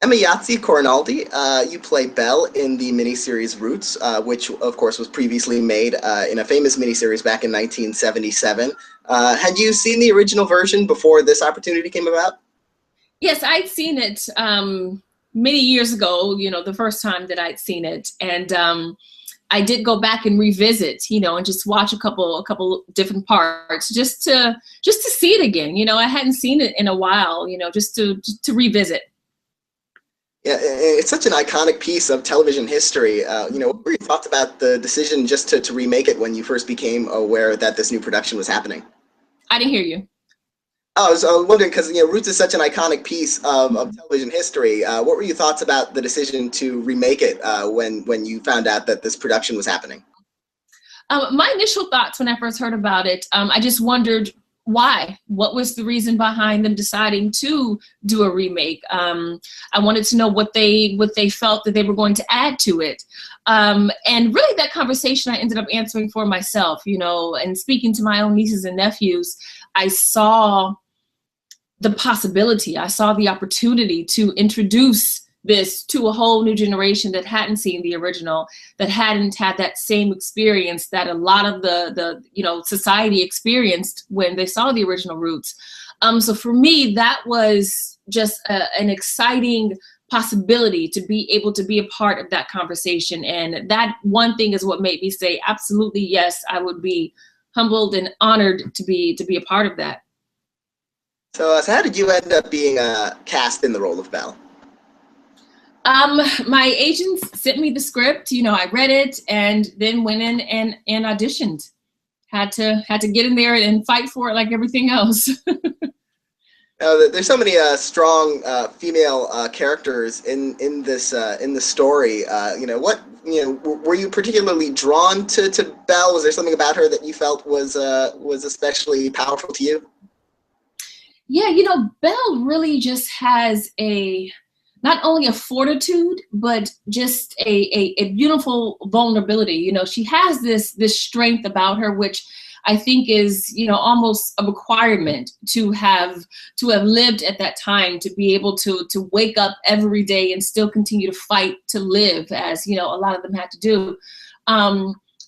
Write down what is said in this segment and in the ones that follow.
Emayatzy Corinealdi, you play Belle in the miniseries Roots, which of course was previously made in a famous miniseries back in 1977. Had you seen the original version before this opportunity came about? Yes, I'd seen it many years ago, the first time that I'd seen it. And I did go back and revisit, and just watch a couple different parts just to see it again. I hadn't seen it in a while, just to revisit. Yeah, it's such an iconic piece of television history. What were your thoughts about the decision just to remake it when you first became aware that this new production was happening? I didn't hear you. Oh, I was wondering because Roots is such an iconic piece of television history. What were your thoughts about the decision to remake it when you found out that this production was happening? My initial thoughts when I first heard about it, I just wondered why. What was the reason behind them deciding to do a remake? I wanted to know what they felt that they were going to add to it. And really that conversation I ended up answering for myself, and speaking to my own nieces and nephews. I saw the possibility, I saw the opportunity to introduce this to a whole new generation that hadn't seen the original, that hadn't had that same experience that a lot of the society experienced when they saw the original Roots. So for me, that was just an exciting possibility to be able to be a part of that conversation. And that one thing is what made me say, absolutely, yes, I would be humbled and honored to be a part of that. So how did you end up being cast in the role of Belle? My agents sent me the script, I read it and then went in and auditioned. Had to get in there and fight for it like everything else. There's so many strong female characters in the story. Were you particularly drawn to Belle? Was there something about her that you felt was especially powerful to you? Yeah, Belle really just has not only a fortitude, but just a beautiful vulnerability. She has this strength about her, which I think is, almost a requirement to have lived at that time, to be able to wake up every day and still continue to fight to live, as, a lot of them had to do.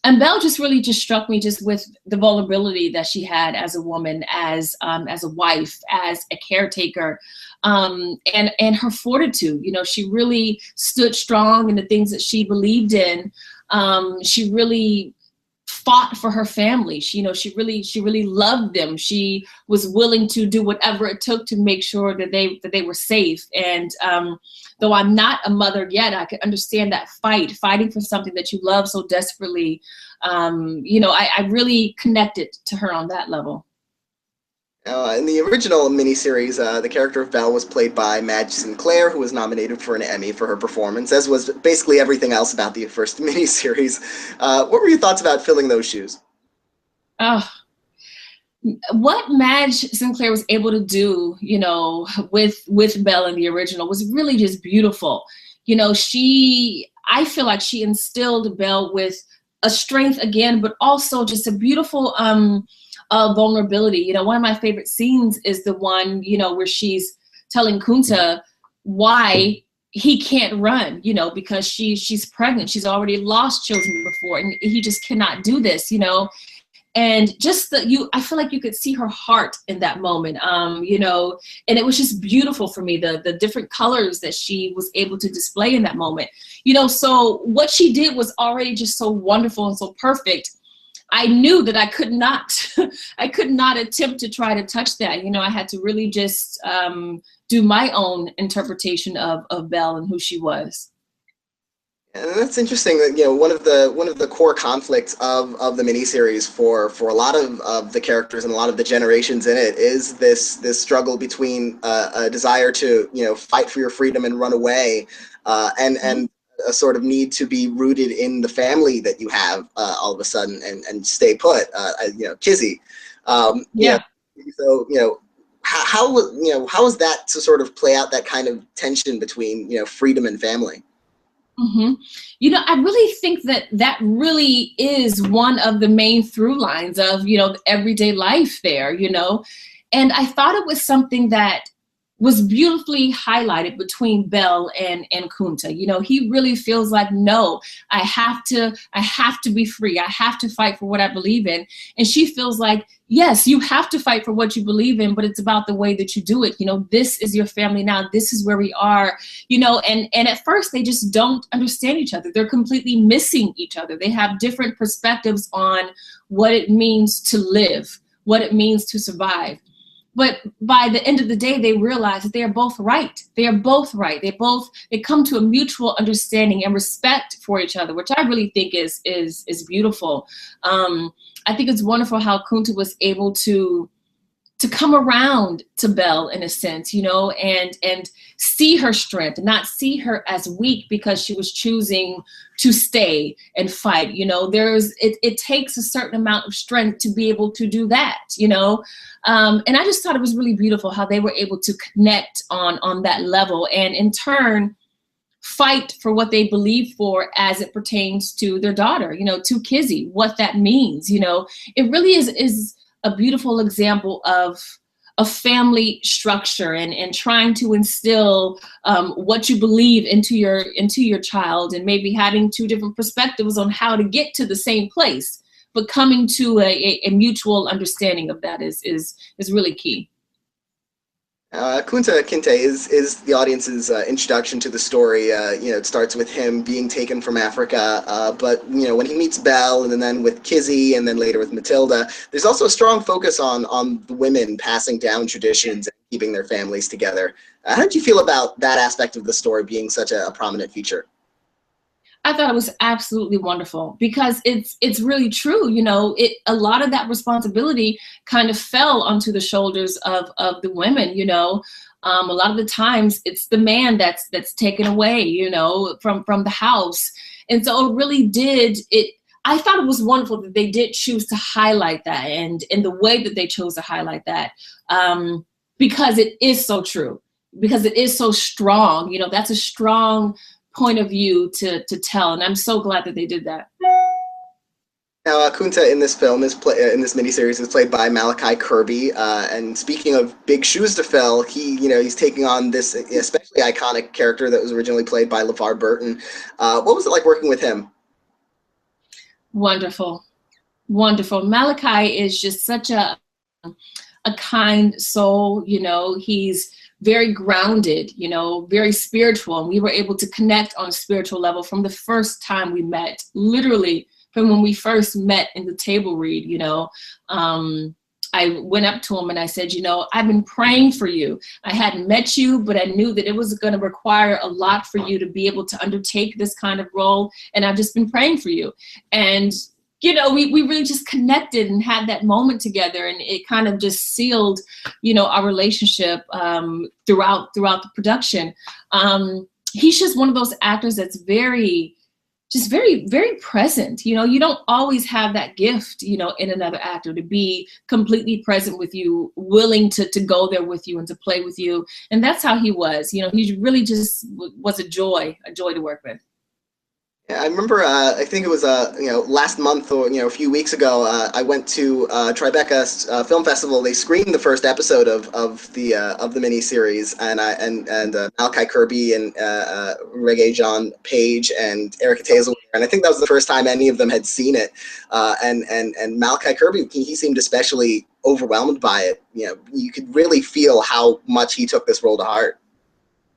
And Belle just really just struck me just with the vulnerability that she had as a woman, as a wife, as a caretaker, and her fortitude. She really stood strong in the things that she believed in. She really fought for her family. She really loved them. She was willing to do whatever it took to make sure that they were safe. And though I'm not a mother yet, I could understand that fighting for something that you love so desperately. I really connected to her on that level. In the original miniseries, the character of Belle was played by Madison Clair, who was nominated for an Emmy for her performance, as was basically everything else about the first miniseries. What were your thoughts about filling those shoes? Oh, what Madge Sinclair was able to do, with Belle in the original was really just beautiful. I feel like she instilled Belle with a strength again, but also just a beautiful vulnerability. One of my favorite scenes is the one, where she's telling Kunta why he can't run, because she's pregnant. She's already lost children before, and he just cannot do this, And just I feel like you could see her heart in that moment, and it was just beautiful for me, the different colors that she was able to display in that moment. So what she did was already just so wonderful and so perfect. I knew that I could not attempt to try to touch that. I had to really just do my own interpretation of Belle and who she was. And that's interesting that one of the core conflicts of the miniseries for a lot of the characters and a lot of the generations in it is this struggle between a desire to fight for your freedom and run away, and a sort of need to be rooted in the family that you have all of a sudden and stay put. Kizzy. Yeah. So how is that to sort of play out that kind of tension between freedom and family? Mm-hmm. I really think that really is one of the main through lines of, everyday life there, and I thought it was something that was beautifully highlighted between Belle and Kunta. You know, he really feels like, no, I have to be free. I have to fight for what I believe in. And she feels like, yes, you have to fight for what you believe in, but it's about the way that you do it. You know, this is your family now. This is where we are, you know, and at first they just don't understand each other. They're completely missing each other. They have different perspectives on what it means to live, what it means to survive. But by the end of the day, they realize that they are both right. They are both right. They come to a mutual understanding and respect for each other, which I really think is beautiful. I think it's wonderful how Kunta was able to come around to Belle in a sense, you know, and see her strength, and not see her as weak because she was choosing to stay and fight. You know, it takes a certain amount of strength to be able to do that, you know. And I just thought it was really beautiful how they were able to connect on that level, and in turn fight for what they believe for as it pertains to their daughter, you know, to Kizzy, what that means. You know, it really is a beautiful example of a family structure and trying to instill what you believe into your child, and maybe having two different perspectives on how to get to the same place, but coming to a mutual understanding of that is really key. Kunta Kinte is the audience's introduction to the story. You know, it starts with him being taken from Africa, but you know, when he meets Belle, and then with Kizzy, and then later with Matilda, there's also a strong focus on the women passing down traditions and keeping their families together. How did you feel about that aspect of the story being such a prominent feature? I thought it was absolutely wonderful, because it's really true. You know, a lot of that responsibility kind of fell onto the shoulders of the women. You know, a lot of the times it's the man that's taken away, you know, from the house, and so it really did it. I thought it was wonderful that they did choose to highlight that, and in the way that they chose to highlight that, because it is so true, because it is so strong. You know, that's a strong point of view to tell, and I'm so glad that they did that. Now, Kunta in this film in this miniseries is played by Malachi Kirby, and speaking of big shoes to fill, he's taking on this especially iconic character that was originally played by Levar Burton. What was it like working with him? Wonderful, wonderful. Malachi is just such a kind soul. You know, he's very grounded, you know, very spiritual. And we were able to connect on a spiritual level from the first time we met, literally from when we first met in the table read. You know, I went up to him and I said, you know, I've been praying for you. I hadn't met you, but I knew that it was going to require a lot for you to be able to undertake this kind of role. And I've just been praying for you. And you know, we really just connected and had that moment together, and it kind of just sealed, you know, our relationship throughout the production. He's just one of those actors that's very present. You know, you don't always have that gift, you know, in another actor, to be completely present with you, willing to go there with you and to play with you. And that's how he was. You know, he really just was a joy to work with. Yeah, I remember. I think it was last month, or a few weeks ago. I went to Tribeca Film Festival. They screened the first episode of the miniseries, and Malachi Kirby and Reggae John Page and Erica Tazel, and I think that was the first time any of them had seen it. And Malachi Kirby, he seemed especially overwhelmed by it. You know, you could really feel how much he took this role to heart.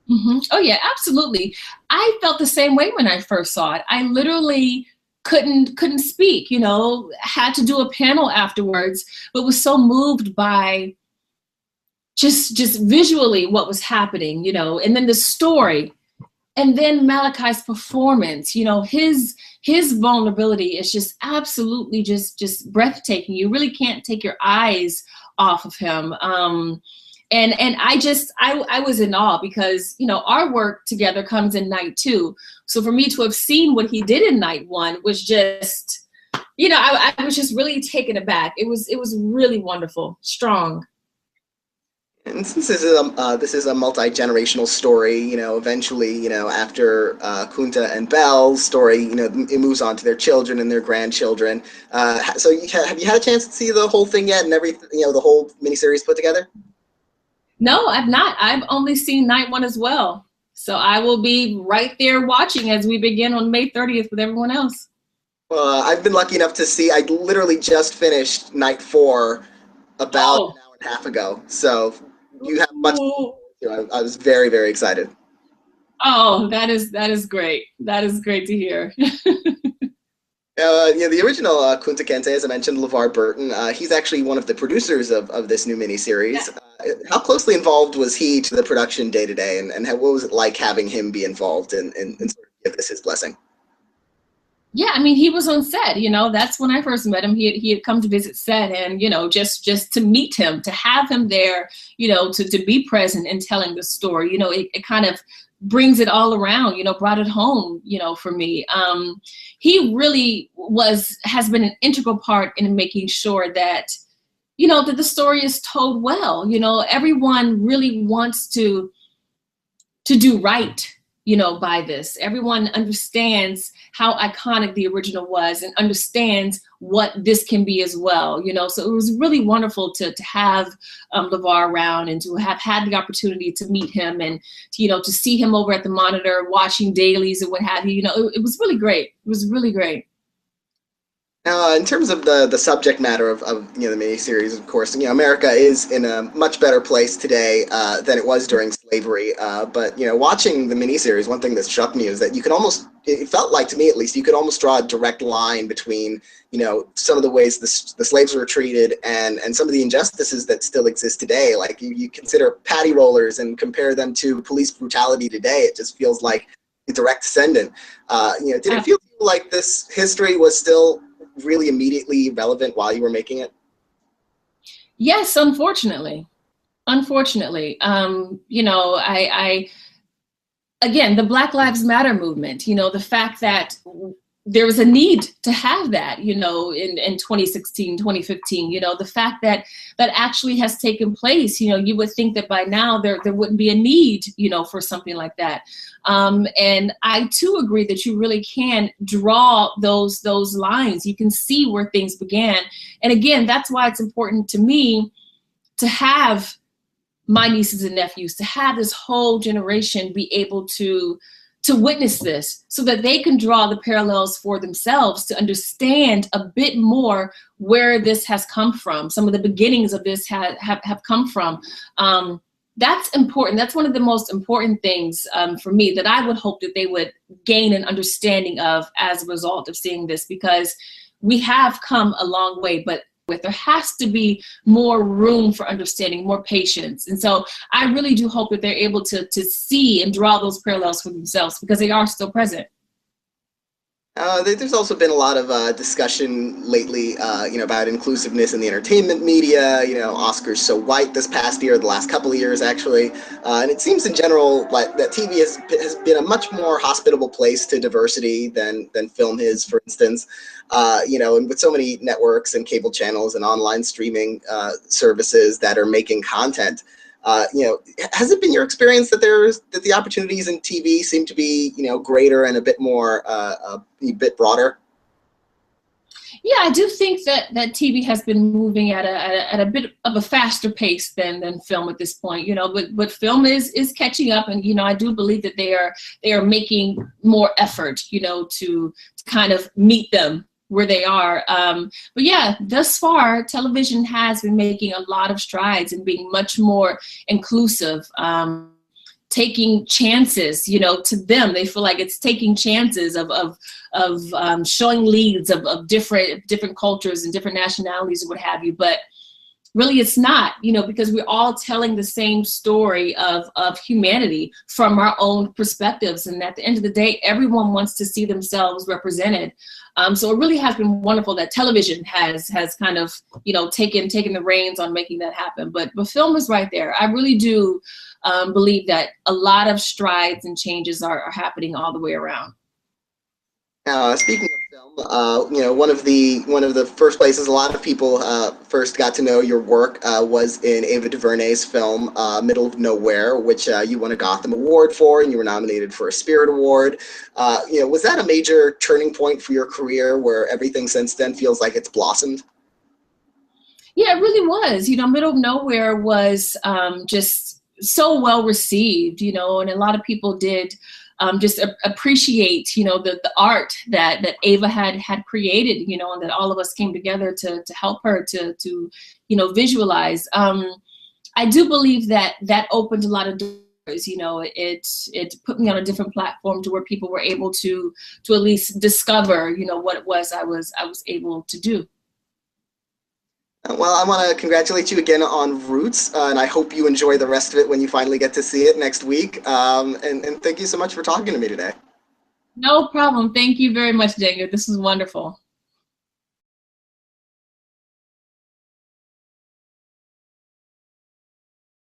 Mm-hmm. Oh yeah, absolutely. I felt the same way when I first saw it. I literally couldn't speak, you know, had to do a panel afterwards, but was so moved by just visually what was happening, you know, and then the story, and then Malachi's performance, you know, his vulnerability is just absolutely just breathtaking. You really can't take your eyes off of him. And I was in awe, because, you know, our work together comes in night 2. So for me to have seen what he did in night 1 was just, you know, I was just really taken aback. It was really wonderful, strong. And since this is a multi-generational story, you know, eventually, you know, after Kunta and Belle's story, you know, it moves on to their children and their grandchildren. So have you had a chance to see the whole thing yet, and every, you know, the whole miniseries put together? No, I've not. I've only seen night one as well. So I will be right there watching as we begin on May 30th with everyone else. I've been lucky enough to see. I literally just finished night four about Oh, an hour and a half ago. So you have much. ooh. I was very, very excited. Oh, that is great. That is great to hear. The original Kunta Kinte, as I mentioned, Levar Burton, he's actually one of the producers of this new miniseries. How closely involved was he to the production day to day, and what was it like having him be involved and sort of give this his blessing? Yeah, I mean, he was on set, that's when I first met him. He had come to visit set, and, just to meet him, to have him there, to be present in telling the story, it kind of brings it all around, brought it home, for me. He really has been an integral part in making sure that, that the story is told well. Everyone really wants to do right, by this. Everyone understands how iconic the original was and understands what this can be as well. So it was really wonderful to have Levar around and to have had the opportunity to meet him and to see him over at the monitor watching dailies and what have you. It was really great. It was really great. In terms of the subject matter of the miniseries, of course, America is in a much better place today than it was during slavery. But watching the miniseries, one thing that struck me is that you could almost, it felt like to me at least, you could almost draw a direct line between some of the ways the slaves were treated and some of the injustices that still exist today. Like you consider patty rollers and compare them to police brutality today. It just feels like a direct descendant. Did it feel like this history was still really immediately relevant while you were making it? Yes, unfortunately. I again, the Black Lives Matter movement, the fact that there was a need to have that, in 2016, 2015, the fact that actually has taken place, you would think that by now there wouldn't be a need, for something like that. And I too agree that you really can draw those lines. You can see where things began. And again, that's why it's important to me to have my nieces and nephews, to have this whole generation be able to witness this so that they can draw the parallels for themselves, to understand a bit more where this has come from, some of the beginnings of this have come from. That's important. That's one of the most important things for me that I would hope that they would gain an understanding of as a result of seeing this, because we have come a long way, but there has to be more room for understanding, more patience. And so I really do hope that they're able to see and draw those parallels for themselves, because they are still present. There's also been a lot of discussion lately, about inclusiveness in the entertainment media. Oscars so white this past year, the last couple of years actually, and it seems in general like that TV has been a much more hospitable place to diversity than film is, for instance. And with so many networks and cable channels and online streaming services that are making content. Has it been your experience that the opportunities in TV seem to be, greater and a bit more, a bit broader? Yeah, I do think that TV has been moving at a bit of a faster pace than film at this point. But film is catching up, and I do believe that they are making more effort, to kind of meet them where they are. But yeah, thus far, television has been making a lot of strides and being much more inclusive, taking chances, to them. They feel like it's taking chances of showing leads of different cultures and different nationalities and what have you. But really it's not, because we're all telling the same story of humanity from our own perspectives. And at the end of the day, everyone wants to see themselves represented. So it really has been wonderful that television has kind of, taken the reins on making that happen. But film is right there. I really do believe that a lot of strides and changes are happening all the way around. Speaking of film, one of the first places a lot of people first got to know your work was in Ava DuVernay's film Middle of Nowhere, which you won a Gotham Award for, and you were nominated for a Spirit Award. Was that a major turning point for your career, where everything since then feels like it's blossomed? Yeah, it really was. Middle of Nowhere was just so well received, you know, and a lot of people did just appreciate, you know, the art that Ava had created, you know, and that all of us came together to help her to you know, visualize. I do believe that opened a lot of doors. You know, it put me on a different platform to where people were able to at least discover, you know, what it was I was able to do. Well, I want to congratulate you again on Roots, and I hope you enjoy the rest of it when you finally get to see it next week. And thank you so much for talking to me today. No problem. Thank you very much, Daniel. This was wonderful.